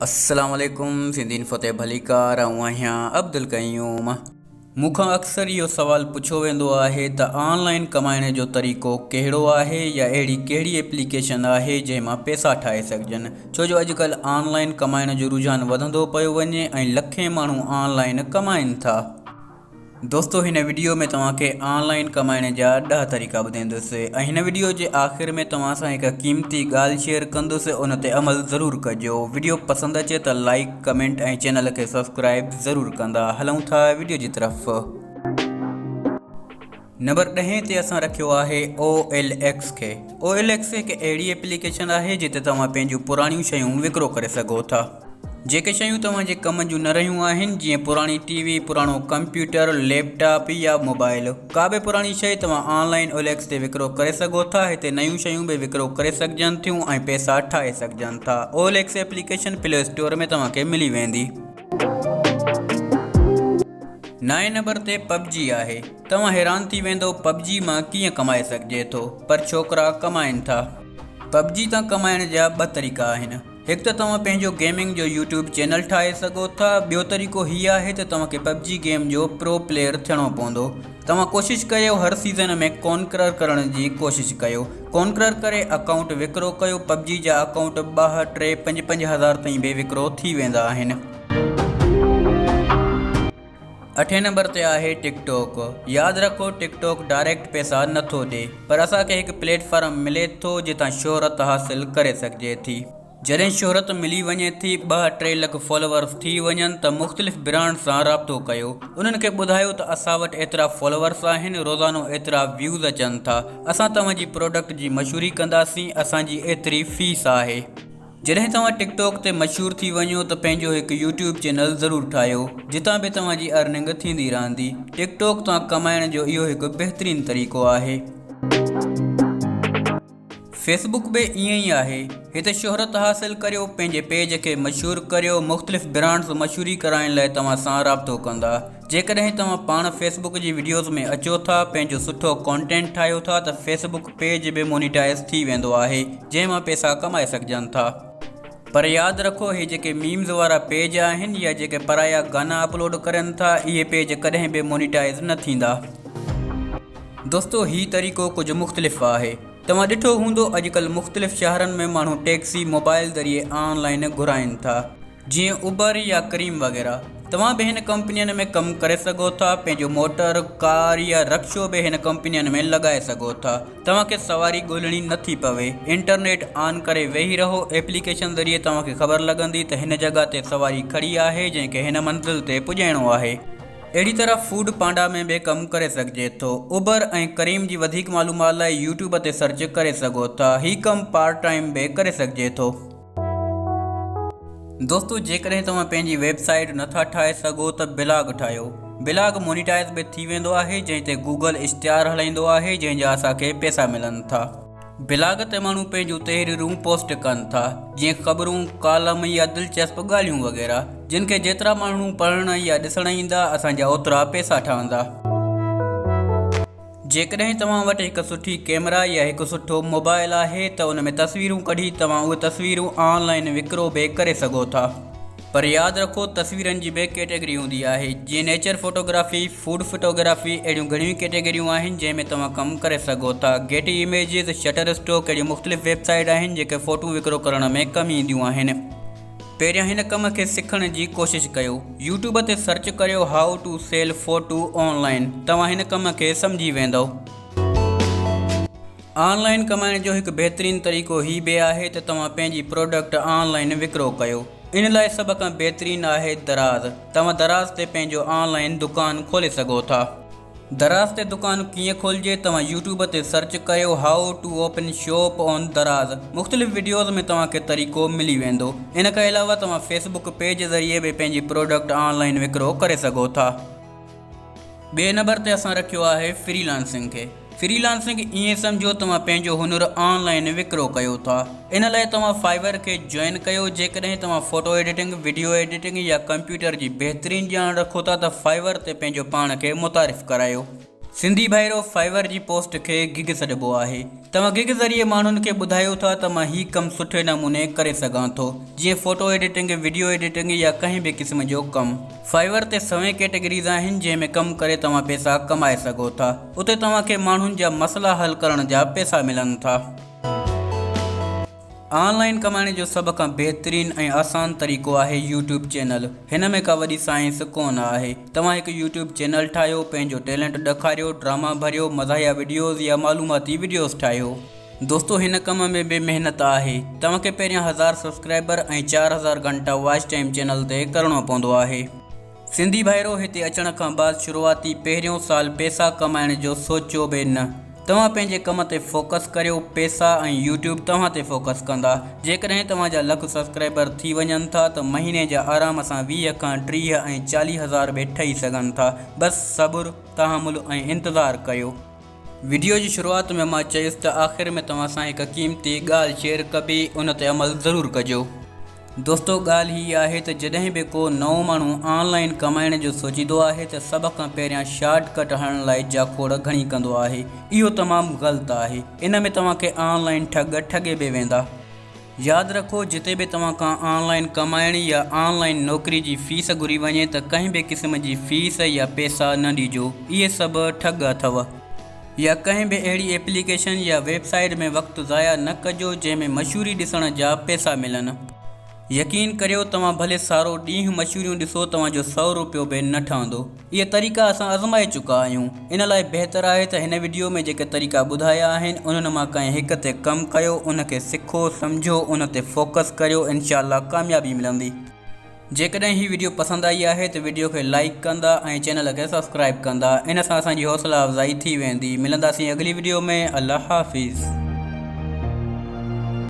अस्सलाम वालेकुम सिंधीन फ़तेह भलीकार आहियां अब्दुल क़यूम। मूंखां अक्सर इहो सवाल पुछो वेंदो आहे त ऑनलाइन कमाइण जो तरीक़ो कहिड़ो आहे या अहिड़ी कहिड़ी एप्लीकेशन आहे जंहिं मां पैसा ठाहे सघजनि, छो जो अॼुकल्ह ऑनलाइन कमाइण जो रुझान वधंदो पियो वञे ऐं लखे माण्हू ऑनलाइन कमाइनि था। दोस्तों, हिन वीडियो में तव्हांखे ऑनलाइन कमाइण जा 10 तरीक़ा ॿुधाईंदुसि ऐं हिन वीडियो जे आख़िर में तव्हां सां हिकु क़ीमती ॻाल्हि शेयर कंदुसि, उन ते अमल ज़रूरु कजो। वीडियो पसंदि अचे त लाइक कमेंट ऐं चैनल खे सब्सक्राइब ज़रूरु कंदा। हलूं था वीडियो जी तरफ़। नंबर 10 ते असां रखियो आहे OLX खे। OLX हिकु अहिड़ी एप्लीकेशन आहे जिते तव्हां पंहिंजूं पुराणियूं शयूं विकिरो करे सघो था। जेके शयूं तव्हांजे कम जूं न रहियूं आहिनि, जीअं पुराणी टीवी, पुराणो कंप्यूटर, लैपटॉप या मोबाइल, का बि पुराणी शइ तव्हां ऑनलाइन OLX ते विकिरो करे सघो था। हिते नयूं शयूं बि विकिरो करे सघजनि थियूं ऐं पैसा ठाहे सघजनि था। OLX एप्लीकेशन प्ले स्टोर में तव्हांखे मिली वेंदी। 9 नंबर ते PUBG आहे। तव्हां हैरान थी वेंदो PUBG मां कीअं कमाए सघिजे थो, पर छोकिरा कमाइनि था। PUBG तां कमाइण जा 2 तरीक़ा आहिनि। हिकु त तव्हां पंहिंजो गेमिंग जो यूट्यूब चैनल ठाहे सघो था। ॿियो तरीक़ो हीअ आहे त तव्हांखे PUBG गेम जो प्रो प्लेयर थियणो पवंदो। तव्हां कोशिशि कयो हर सीज़न में कॉन्करर करण जी कोशिशि कयो। कॉन्करर करे अकाउंट विकिरो कयो। PUBG जा अकाउंट 2, 3, 5 हज़ार ताईं बि विकिरो थी वेंदा आहिनि। 8 नंबर ते आहे टिकटॉक। यादि रखो, टिकटॉक डायरेक्ट पैसा नथो ॾिए, पर असांखे हिकु प्लेटफॉर्म मिले थो जितां शोहरत हासिल करे सघिजे थी। जॾहिं शोहरत मिली वञे थी, 2-3 लख फॉलोवर्स थी वञनि, त मुख़्तलिफ़ ब्रांड सां राब्तो कयो। उन्हनि खे ॿुधायो त असां वटि एतिरा फॉलोवर्स आहिनि, रोज़ानो एतिरा व्यूज़ अचनि था, असां तव्हांजी प्रोडक्ट जी मशहूरी कंदासीं, असांजी एतिरी फीस आहे। जॾहिं तव्हां टिकटॉक ते मशहूरु थी वञो त पंहिंजो हिकु यूट्यूब चैनल ज़रूरु ठाहियो, जितां बि तव्हांजी अर्निंग थींदी रहंदी। टिकटॉक तां कमाइण जो इहो हिकु बहितरीनु तरीक़ो आहे। फेसबुक बि ईअं ई आहे। हिते शोहरत हासिल करियो, पंहिंजे पेज खे मशहूरु करियो। मुख़्तलिफ़ ब्रांड्स मशहूरी कराइण लाइ तव्हां सां राब्तो कंदा। जेकॾहिं तव्हां पाण फेसबुक जी वीडियोज़ में अचो था, पंहिंजो सुठो कॉन्टेंट ठाहियो था, त फेसबुक पेज बि मोनिटाइज़ थी वेंदो आहे, जंहिं मां पैसा कमाए सघजनि था। पर यादि रखो, हे जेके मीम्स वारा पेज आहिनि या जेके पराया गाना अपलोड करनि था, इहे पेज कॾहिं बि मोनिटाइज़ न थींदा। दोस्तों, हीउ तरीक़ो कुझु मुख़्तलिफ़ आहे। तव्हां ॾिठो हूंदो, अॼुकल्ह मुख़्तलिफ़ शहरनि में माण्हू टैक्सी मोबाइल ज़रिए ऑनलाइन घुराइनि था, जीअं उबर या करीम वग़ैरह। तव्हां बि हिन कंपनियुनि में कमु करे सघो था। पंहिंजो मोटर, कार या रक्शो बि हिन कंपनियुनि में लॻाए सघो था। तव्हांखे सवारी ॻोल्हणी नथी पवे। इंटरनेट ऑन करे वेही रहो। एप्लीकेशन ज़रिए तव्हांखे ख़बर लॻंदी त हिन जॻह ते सवारी खड़ी आहे, जंहिंखे हिन मंज़िल ते पुॼाइणो आहे। अहिड़ी तरह फूड पांडा में बि कमु करे सघिजे थो। उबर ऐं करीम जी वधीक मालूमात लाइ यूट्यूब ते सर्च करे सघो था। हीउ कमु पार्ट टाइम बि करे सघिजे थो। दोस्तों, जेकॾहिं तव्हां पंहिंजी वेबसाइट नथा ठाहे सघो त ब्लॉग ठाहियो। ब्लॉग मोनिटाइज़ बि थी वेंदो आहे, जंहिं ते गूगल इश्तिहार हलाईंदो आहे, जंहिंजा असांखे पैसा मिलनि था। ब्लॉग ते माण्हू पंहिंजूं तहरीरूं पोस्ट कनि था, जीअं ख़बरूं, कॉलम या दिलचस्प ॻाल्हियूं वग़ैरह, जिन खे जेतिरा माण्हू पढ़ण या ॾिसण ईंदा, असांजा ओतिरा पैसा ठहंदा। जेकॾहिं तव्हां वटि हिकु सुठी कैमरा या हिकु सुठो मोबाइल आहे, त उन में तस्वीरूं कढी तव्हां उहे तस्वीरूं ऑनलाइन विकिरो बि करे सघो था। पर यादि रखो, तस्वीरनि जी बि कैटेगरी हूंदी आहे, जीअं नेचर फोटोग्राफी, फूड फोटोग्राफी। अहिड़ियूं घणियूं कैटेगरियूं आहिनि जंहिं में तव्हां कमु करे सघो था। गेटी इमेजिस, शटर स्टॉक, अहिड़ियूं मुख़्तलिफ़ वेबसाइट आहिनि जेके फ़ोटू विकिरो करण में कमु ईंदियूं आहिनि। पहिरियां हिन कम खे सिखण जी कोशिशि कयो। यूट्यूब ते सर्च करियो हाउ टू सेल फोटू ऑनलाइन। तव्हां हिन कम खे सम्झी वेंदव। ऑनलाइन कमाइण जो हिकु बहितरीनु तरीक़ो हीउ बि आहे त तव्हां पंहिंजी प्रोडक्ट ऑनलाइन विकिरो कयो। इन लाइ सभ खां बहितरीनु आहे दराज़। तव्हां दराज़ ते पंहिंजो ऑनलाइन दुकानु खोले सघो था। दराज़ ते दुकानु कीअं खोलिजे, तव्हां यूट्यूब ते सर्च कयो हाउ टू ओपन शॉप ऑन दराज़। मुख़्तलिफ़ वीडियोज़ में तव्हांखे तरीक़ो मिली वेंदो। इन खां अलावा तव्हां फेसबुक पेज ज़रिए बि पंहिंजी प्रोडक्ट ऑनलाइन विकिरो करे सघो था। 2 नंबर ते असां रखियो आहे फ्रीलांसिंग खे। फ्रीलांसिंग ईअं सम्झो तव्हां पंहिंजो हुनुर ऑनलाइन विकिरो कयो था। इन लाइ तव्हां फाइवर खे जॉइन कयो। जेकॾहिं तव्हां फ़ोटो एडिटिंग, वीडियो एडिटिंग या कंप्यूटर जी बहितरीनु ॼाण रखो था, त फाइवर ते पंहिंजो पाण खे मुतारिफ़ करायो। सिंधी भाइरो फाइवर जी पोस्ट खे गिग सॾिबो आहे। तव्हां गिग ज़रिए माण्हुनि खे ॿुधायो था त मां हीउ कमु सुठे नमूने करे सघां थो, जीअं फ़ोटो एडिटिंग, वीडियो एडिटिंग या कंहिं बि क़िस्म जो कमु। फाइवर ते 100 कैटेगरीज़ आहिनि जंहिं में कमु करे तव्हां पैसा कमाए सघो था। उते तव्हांखे माण्हुनि जा मसइला हल करण जा पैसा मिलनि था। ऑनलाइन कमाइण जो सभ खां बहितरीनु ऐं आसान तरीक़ो आहे यूट्यूब चैनल। हिन में का वॾी साइंस कोन आहे। तव्हां हिकु यूट्यूब चैनल ठाहियो, पंहिंजो टैलेंट ॾेखारियो, ड्रामा भरियो, मज़ाहिया वीडियोज़ या मालूमाती वीडियोज़ ठाहियो। दोस्तो, हिन कम में बि महिनत आहे। तव्हांखे पहिरियां 1000 सब्सक्राइबर ऐं 4000 घंटा वॉच टाइम चैनल ते करणो पवंदो आहे। सिंधी भाइरो हिते अचण खां बाद शुरूआती पहिरियों साल पैसा कमाइण जो सोचियो बि न। तव्हां पंहिंजे कम ते फोकस करियो, पैसा ऐं यूट्यूब तव्हां ते फोकस कंदा। जेकॾहिं तव्हांजा लख सब्सक्राइबर थी वञनि था त महीने जा आराम सां 20 खां 30 ऐं 40 हज़ार बि ठही सघनि था। बसि सब्र, तहमुल ऐं इंतज़ारु कयो। वीडियो जी शुरूआति में मां चयुसि त आख़िर में तव्हां सां हिकु क़ीमती ॻाल्हि शेयर कबी, उन ते अमल ज़रूरु कजो। दोस्तो, ॻाल्हि हीअ आहे त जॾहिं बि को नओं माण्हू ऑनलाइन कमाइण जो सोचींदो आहे त सभ खां पहिरियां शॉर्टकट हणण लाइ जाखोड़ घणी कंदो आहे। इहो तमामु ग़लति आहे। इन में तव्हांखे ऑनलाइन ठगे बि वेंदा। यादि रखो, जिते बि तव्हां खां ऑनलाइन कमाइण या ऑनलाइन नौकिरी जी फ़ीस घुरी वञे त कंहिं बि क़िस्म जी फ़ीस या पैसा न ॾिजो। इहे सभु ठग अथव। या कंहिं बि अहिड़ी एप्लीकेशन या वेबसाइट में वक़्तु ज़ाया न कजो जंहिं में मशहूरी ॾिसण जा पैसा मिलनि। यकीन करियो, तव्हां भले सारो ॾींहुं मशहूरियूं ॾिसो, तव्हांजो 100 रुपयो बि न ठहंदो। इहे तरीक़ा असां आज़माए चुका आहियूं। इन लाइ बहितरु आहे त हिन वीडियो में जेके तरीक़ा ॿुधाया आहिनि उन्हनि मां कंहिं हिक ते कमु कयो, उनखे सिखो, सम्झो, उन ते फोकस करियो। इनशाअल्लाह कामयाबी मिलंदी। जेकॾहिं हीअ वीडियो पसंदि आई आहे त वीडियो खे लाइक कंदा ऐं चैनल खे सब्सक्राइब कंदा। इन सां असांजी हौसला अफ़ज़ाई थी वेंदी। मिलंदासीं अगली वीडियो में। अल्लाह हाफ़िज़।